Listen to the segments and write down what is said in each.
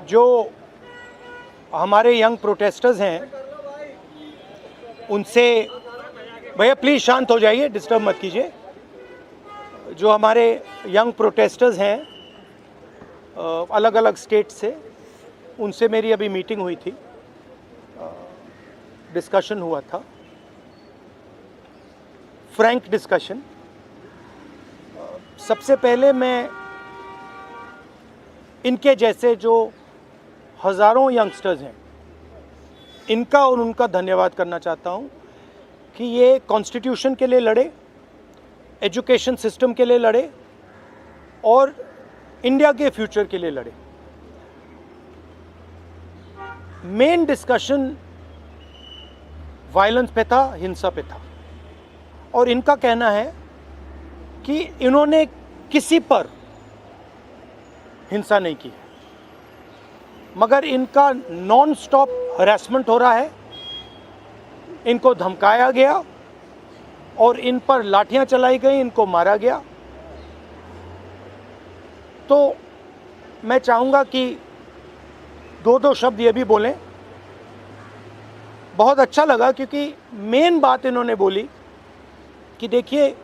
जो हमारे young protesters हैं उनसे, भैया प्लीज़ शांत हो जाइए, डिस्टर्ब मत कीजिए। जो हमारे यंग प्रोटेस्टर्स हैं अलग अलग स्टेट से, उनसे मेरी अभी मीटिंग हुई थी, डिस्कशन हुआ था, फ्रैंक डिस्कशन। सबसे पहले मैं इनके जैसे जो हज़ारों यंगस्टर्स हैं इनका और उनका धन्यवाद करना चाहता हूं कि ये कॉन्स्टिट्यूशन के लिए लड़े, एजुकेशन सिस्टम के लिए लड़े और इंडिया के फ्यूचर के लिए लड़े। मेन डिस्कशन वायलेंस पे था, हिंसा पे था, और इनका कहना है कि इन्होंने किसी पर हिंसा नहीं की, मगर इनका नॉन स्टॉप हरासमेंट हो रहा है, इनको धमकाया गया और इन पर लाठियां चलाई गई, इनको मारा गया। तो मैं चाहूँगा कि दो शब्द ये भी बोलें। बहुत अच्छा लगा क्योंकि मेन बात इन्होंने बोली कि देखिए,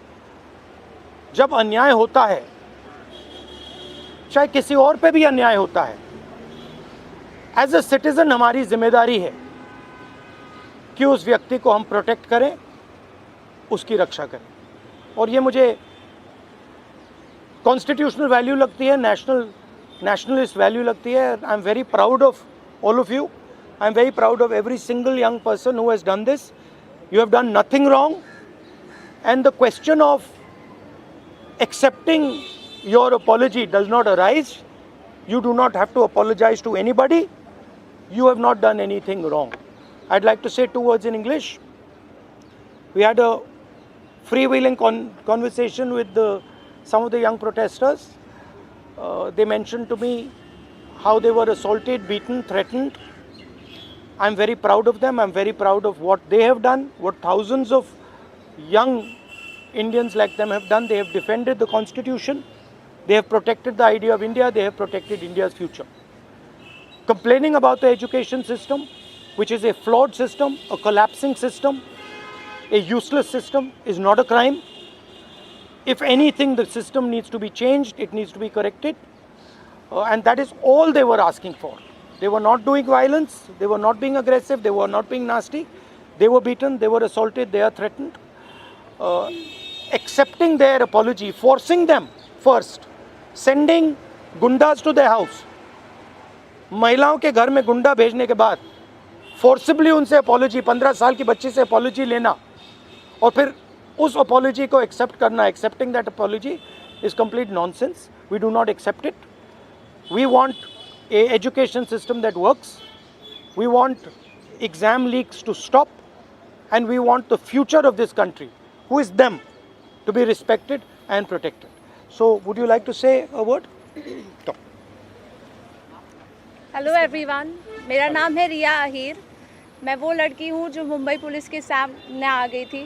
जब अन्याय होता है, चाहे किसी और पे भी अन्याय होता है, एज ए सिटीजन हमारी जिम्मेदारी है कि उस व्यक्ति को हम प्रोटेक्ट करें, उसकी रक्षा करें। और ये मुझे कॉन्स्टिट्यूशनल वैल्यू लगती है, नेशनलिस्ट वैल्यू लगती है। I am very proud of all of you. I am very proud of every single young person who has done this. You have done nothing wrong, and the question of accepting your apology does not arise. You do not have to apologize to anybody. You have not done anything wrong. I'd like to say two words in English. We had a freewheeling conversation with some of the young protesters. They mentioned to me how they were assaulted, beaten, threatened. I'm very proud of them. I'm very proud of what they have done, what thousands of young Indians like them have done. They have defended the Constitution. They have protected the idea of India. They have protected India's future. Complaining about the education system, which is a flawed system, a collapsing system, a useless system, is not a crime. If anything, the system needs to be changed. It needs to be corrected. And that is all they were asking for. They were not doing violence. They were not being aggressive. They were not being nasty. They were beaten. They were assaulted. They are threatened. Accepting their apology, forcing them first, sending गुंडाज to their house, महिलाओं के घर में गुंडा भेजने के बाद forcibly उनसे apology, 15 साल की बच्ची से अपॉलॉजी लेना और फिर उस अपॉलॉजी को एक्सेप्ट करना, accepting that apology is complete nonsense. We do not accept it. We want a education system that works. We want exam leaks to stop, and we want the future of this country, who is them, to be respected and protected. So would you like to say a word? Talk. Hello everyone, मेरा नाम है रिया अहीर. मैं वो लड़की हूँ जो Mumbai police के सामने आ गई थी.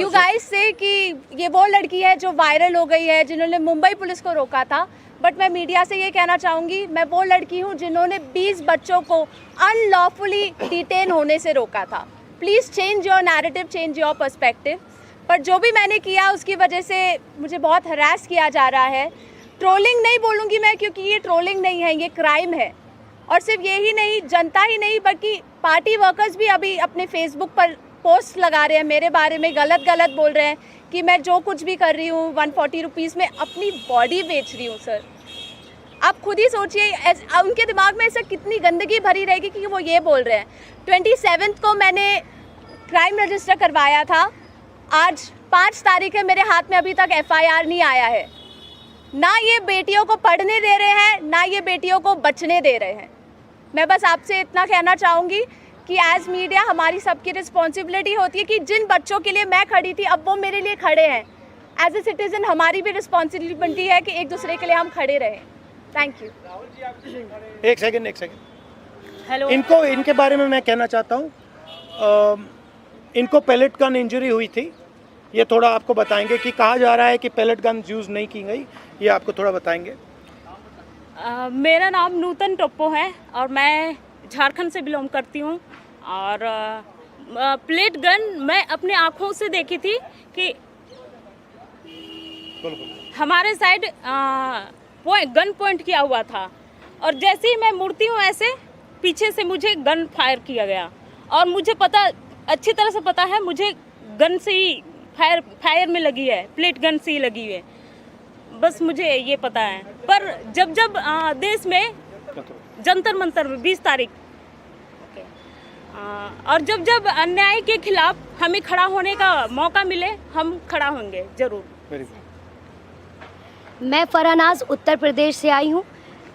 यू गाइस से कि ये वो लड़की है जो वायरल हो गई है, जिन्होंने मुंबई पुलिस को रोका था. बट मैं मीडिया से ये कहना चाहूँगी, मैं वो लड़की हूँ जिन्होंने 20 बच्चों को अनलॉफुली डिटेन होने से रोका था. Please change your narrative, change your perspective. पर जो भी मैंने किया उसकी वजह से मुझे बहुत हरास किया जा रहा है. ट्रोलिंग नहीं बोलूँगी मैं, क्योंकि ये ट्रोलिंग नहीं है, ये क्राइम है. और सिर्फ यही नहीं, जनता ही नहीं बल्कि पार्टी वर्कर्स भी अभी अपने फेसबुक पर पोस्ट लगा रहे हैं मेरे बारे में, गलत बोल रहे हैं कि मैं जो कुछ भी कर रही हूँ 140 रुपीज़ में अपनी बॉडी बेच रही हूँ. सर आप खुद ही सोचिए, उनके दिमाग में ऐसा कितनी गंदगी भरी रहेगी कि वो ये बोल रहे हैं. 27 को मैंने क्राइम रजिस्टर करवाया था. आज 5 तारीख है, मेरे हाथ में अभी तक FIR नहीं आया है. ना ये बेटियों को पढ़ने दे रहे हैं, ना ये बेटियों को बचने दे रहे हैं. मैं बस आपसे इतना कहना चाहूँगी कि एज मीडिया हमारी सबकी रिस्पॉन्सिबिलिटी होती है कि जिन बच्चों के लिए मैं खड़ी थी अब वो मेरे लिए खड़े हैं. एज ए सिटीज़न हमारी भी रिस्पॉन्सिबिलिटी है कि एक दूसरे के लिए हम खड़े रहें. Thank you. एक सेकेंड. हेलो, इनके बारे में मैं कहना चाहता हूँ. इनको पेलेट गन इंजरी हुई थी. ये थोड़ा आपको बताएंगे कि कहा जा रहा है कि पेलेट गन यूज़ नहीं की गई, ये आपको थोड़ा बताएंगे. मेरा नाम नूतन टोप्पो है और मैं झारखंड से बिलोंग करती हूँ। और प्लेट गन मैं अपने आँखों से देखी थी कि हमारे साइड गन पॉइंट किया हुआ था और जैसे ही मैं मुड़ती हूँ ऐसे पीछे से मुझे गन फायर किया गया और मुझे पता अच्छी तरह से पता है मुझे गन से ही फायर में लगी है, प्लेट गन से ही लगी है, बस मुझे ये पता है। पर जब देश में जंतर मंतर में 20 तारीख और जब अन्याय के खिलाफ हमें खड़ा होने का मौका मिले हम खड़ा होंगे जरूर। मैं फरहनाज उत्तर प्रदेश से आई हूँ।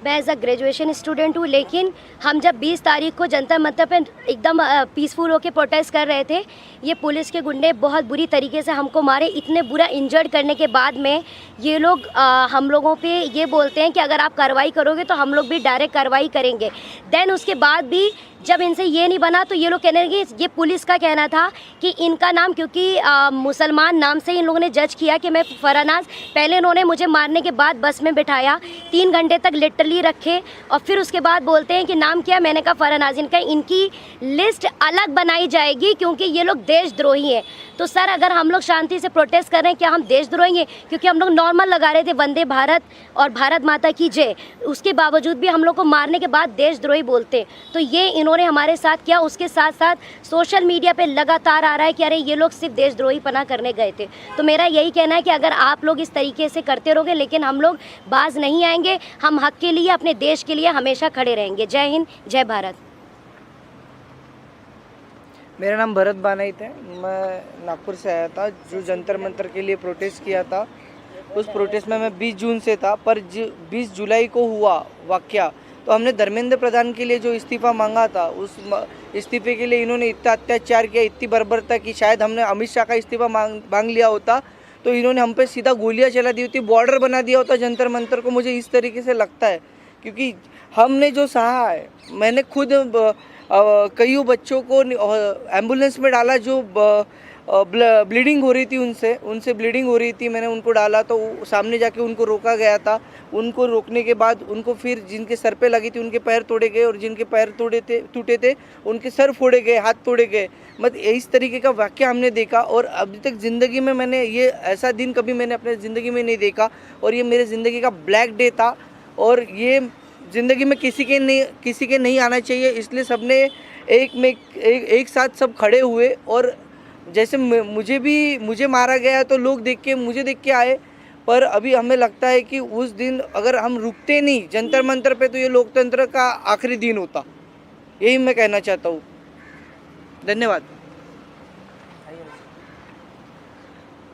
मैं एज अ ग्रेजुएशन स्टूडेंट हूँ, लेकिन हम जब 20 तारीख को जंतर मंतर पे एकदम पीसफुल होकर प्रोटेस्ट कर रहे थे, ये पुलिस के गुंडे बहुत बुरी तरीके से हमको मारे। इतने बुरा इंजर्ड करने के बाद में ये लोग हम लोगों पे ये बोलते हैं कि अगर आप कार्रवाई करोगे तो हम लोग भी डायरेक्ट कार्रवाई करेंगे। देन उसके बाद भी जब इनसे ये नहीं बना तो ये लोग कहने लगे, ये पुलिस का कहना था कि इनका नाम क्योंकि मुसलमान नाम से इन लोगों ने जज किया कि मैं फरहनाज, पहले इन्होंने मुझे मारने के बाद बस में बिठाया 3 घंटे तक लिटरली रखे और फिर उसके बाद बोलते हैं कि नाम क्या, मैंने कहा फरहनाज। इनकी लिस्ट अलग बनाई जाएगी क्योंकि ये लोग देशद्रोही हैं। तो सर अगर हम लोग शांति से प्रोटेस्ट कर रहे हैं क्या हम देशद्रोही हैं? क्योंकि हम लोग नॉर्मल लगा रहे थे वंदे भारत और भारत माता की जय, उसके बावजूद भी हम लोग को मारने के बाद देशद्रोही बोलते। तो ये इन्होंने हमारे साथ किया। उसके साथ साथ सोशल मीडिया पे लगातार आ रहा है कि अरे ये लोग सिर्फ देशद्रोही पना करने गए थे। तो मेरा यही कहना है कि अगर आप लोग इस तरीके से करते रहोगे लेकिन हम लोग बाज नहीं आएंगे, हम हक के लिए अपने देश के लिए हमेशा खड़े रहेंगे। जय हिंद, जय भारत। मेरा नाम भरत बानाइत है। मैं नागपुर से आया था जो जंतर मंतर के लिए प्रोटेस्ट किया था। उस प्रोटेस्ट में मैं 20 जून से था, पर 20 जुलाई को हुआ वाक़या तो हमने धर्मेंद्र प्रधान के लिए जो इस्तीफ़ा मांगा था, उस इस्तीफ़े के लिए इन्होंने इतना अत्याचार किया, इतनी बर्बरता कि शायद हमने अमित शाह का इस्तीफ़ा मांग लिया होता तो इन्होंने हम पे सीधा गोलियां चला दी होती, बॉर्डर बना दिया होता जंतर मंतर को। मुझे इस तरीके से लगता है क्योंकि हमने जो सहा है, मैंने खुद कई बच्चों को एम्बुलेंस में डाला जो ब्लीडिंग हो रही थी, उनसे ब्लीडिंग हो रही थी, मैंने उनको डाला तो सामने जाके उनको रोका गया था। उनको रोकने के बाद उनको फिर जिनके सर पे लगी थी उनके पैर तोड़े गए और जिनके पैर टूटे थे उनके सर फोड़े गए, हाथ तोड़े गए। मतलब इस तरीके का वाक़या हमने देखा और अभी तक ज़िंदगी में मैंने ये ऐसा दिन कभी मैंने अपने ज़िंदगी में नहीं देखा और ये मेरे ज़िंदगी का ब्लैक डे था और ये ज़िंदगी में किसी के नहीं आना चाहिए। इसलिए सबने एक साथ सब खड़े हुए और जैसे मुझे मारा गया तो लोग मुझे देख के आए, पर अभी हमें लगता है कि उस दिन अगर हम रुकते नहीं जंतर मंतर पे तो ये लोकतंत्र का आखिरी दिन होता। यही मैं कहना चाहता हूँ। धन्यवाद।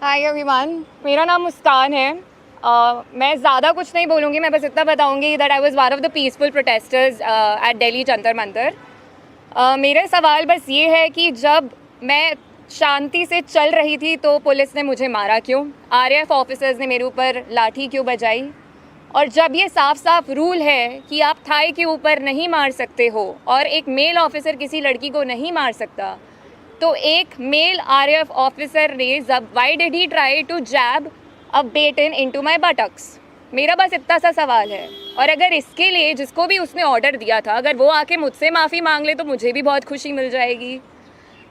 हाय एवरीवन, मेरा नाम मुस्कान है। मैं ज़्यादा कुछ नहीं बोलूँगी, मैं बस इतना बताऊँगी that I was one of the peaceful protesters at Delhi Jantar Mantar. मेरा सवाल बस ये है कि जब मैं शांति से चल रही थी तो पुलिस ने मुझे मारा क्यों? आरएएफ ऑफिसर्स ने मेरे ऊपर लाठी क्यों बजाई? और जब ये साफ साफ रूल है कि आप थाई के ऊपर नहीं मार सकते हो और एक मेल ऑफिसर किसी लड़की को नहीं मार सकता, तो एक मेल आरएएफ ऑफिसर ने why did he try to jab a baton into my buttocks? मेरा बस इतना सा सवाल है। और अगर इसके लिए जिसको भी उसने ऑर्डर दिया था अगर वो आके मुझसे माफ़ी मांग ले तो मुझे भी बहुत खुशी मिल जाएगी।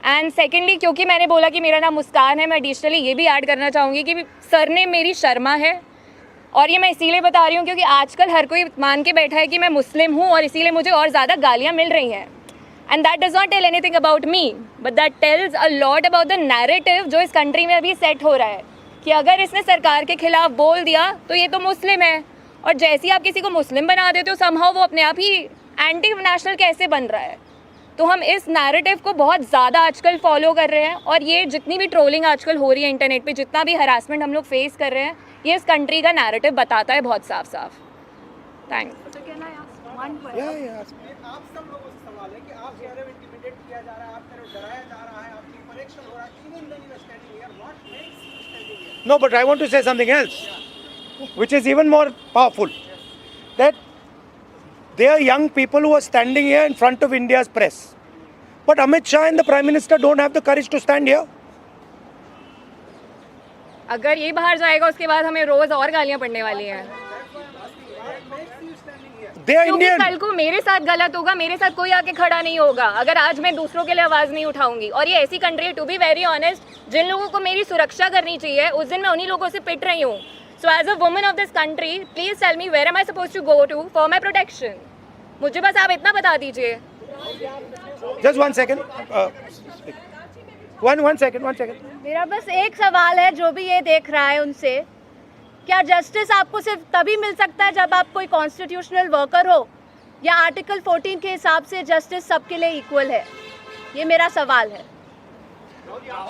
एंड सेकेंडली, क्योंकि मैंने बोला कि मेरा नाम मुस्कान है, मैं एडिशनली ये भी ऐड करना चाहूँगी कि सर ने मेरी शर्मा है और ये मैं इसीलिए बता रही हूँ क्योंकि आजकल हर कोई मान के बैठा है कि मैं मुस्लिम हूँ और इसीलिए मुझे और ज़्यादा गालियाँ मिल रही हैं। And that does not tell anything about me but that tells a lot about the narrative जो इस कंट्री में अभी सेट हो रहा है कि अगर इसने सरकार के खिलाफ बोल दिया तो ये तो मुस्लिम है, और जैसे ही आप किसी को मुस्लिम बना देते हो समहाउ वो अपने आप ही एंटी नेशनल कैसे बन रहा है। तो हम इस नैरेटिव को बहुत ज़्यादा आजकल फॉलो कर रहे हैं और ये जितनी भी ट्रोलिंग आजकल हो रही है इंटरनेट पे, जितना भी हरासमेंट हम लोग फेस कर रहे हैं, ये इस कंट्री का नैरेटिव बताता है बहुत साफ साफ। थैंक्स। आप सब लोगों से सवाल है कि आप कह रहे हो इंटिमिडेट किया जा रहा है, आप कह रहे हो डराया जा रहा है, आपकी परीक्षा हो रहा है, even when you are standing here, what makes you standing here? No, but I want to say something else, which is even more powerful. That there are young people who are standing here in front of India's press. But Amit Shah and the Prime Minister don't have the courage to stand here. अगर ये बाहर जाएगा उसके बाद हमें रोज़ और गालियाँ पड़ने वाली हैं। What makes you standing They are क्योंकि Indian. कल को मेरे साथ गलत होगा, मेरे साथ कोई आके खड़ा नहीं होगा अगर आज मैं दूसरों के लिए आवाज नहीं उठाऊंगी। और ये ऐसी कंट्री है, टू बी वेरी ऑनेस्ट, जिन लोगों को मेरी सुरक्षा करनी चाहिए उस दिन मैं उन्हीं लोगों से पिट रही हूँ। So as a woman of this country, please tell me where am I suppose to go to for my protection. मुझे बस आप इतना बता दीजिए। Just 1 second. One second. मेरा बस एक सवाल है जो भी ये देख रहा है उनसे, क्या जस्टिस आपको सिर्फ तभी मिल सकता है जब आप कोई कॉन्स्टिट्यूशनल वर्कर हो, या आर्टिकल 14 के हिसाब से जस्टिस सबके लिए इक्वल है? ये मेरा सवाल है।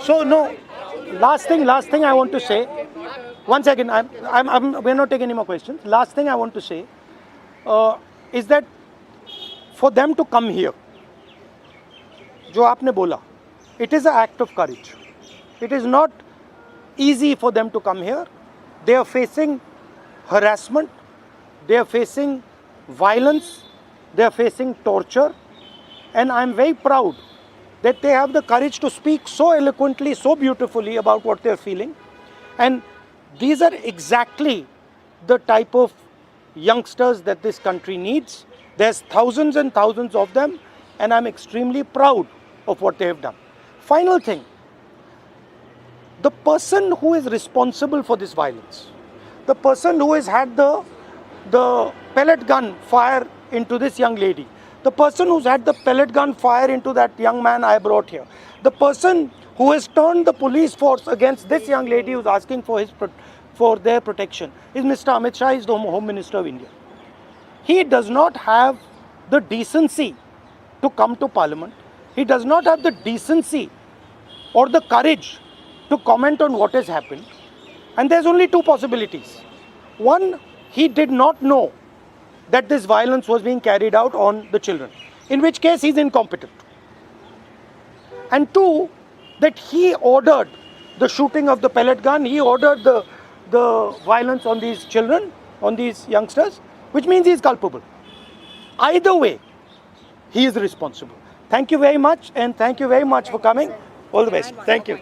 So no, last thing I want to say. 1 second, we're not taking any more questions. Last thing I want to say is that for them to come here, जो आपने बोला, it is an act of courage. It is not easy for them to come here. They are facing harassment, they are facing violence, they are facing torture, and I am very proud that they have the courage to speak so eloquently, so beautifully about what they are feeling. And these are exactly the type of youngsters that this country needs. There's thousands and thousands of them, and I'm extremely proud of what they have done. Final thing, the person who is responsible for this violence, the person who has had the pellet gun fire into this young lady, the person who's had the pellet gun fire into that young man I brought here, the person who has turned the police force against this young lady who's asking for their protection is Mr. Amit Shah, is the Home Minister of India. He does not have the decency to come to Parliament. He does not have the decency or the courage to comment on what has happened. And there's only two possibilities. One, he did not know that this violence was being carried out on the children, in which case he's incompetent. And two, that he ordered the shooting of the pellet gun, he ordered the violence on these children, on these youngsters, which means he is culpable. Either way, he is responsible. Thank you very much, and thank you very much for coming. All the best. Thank you.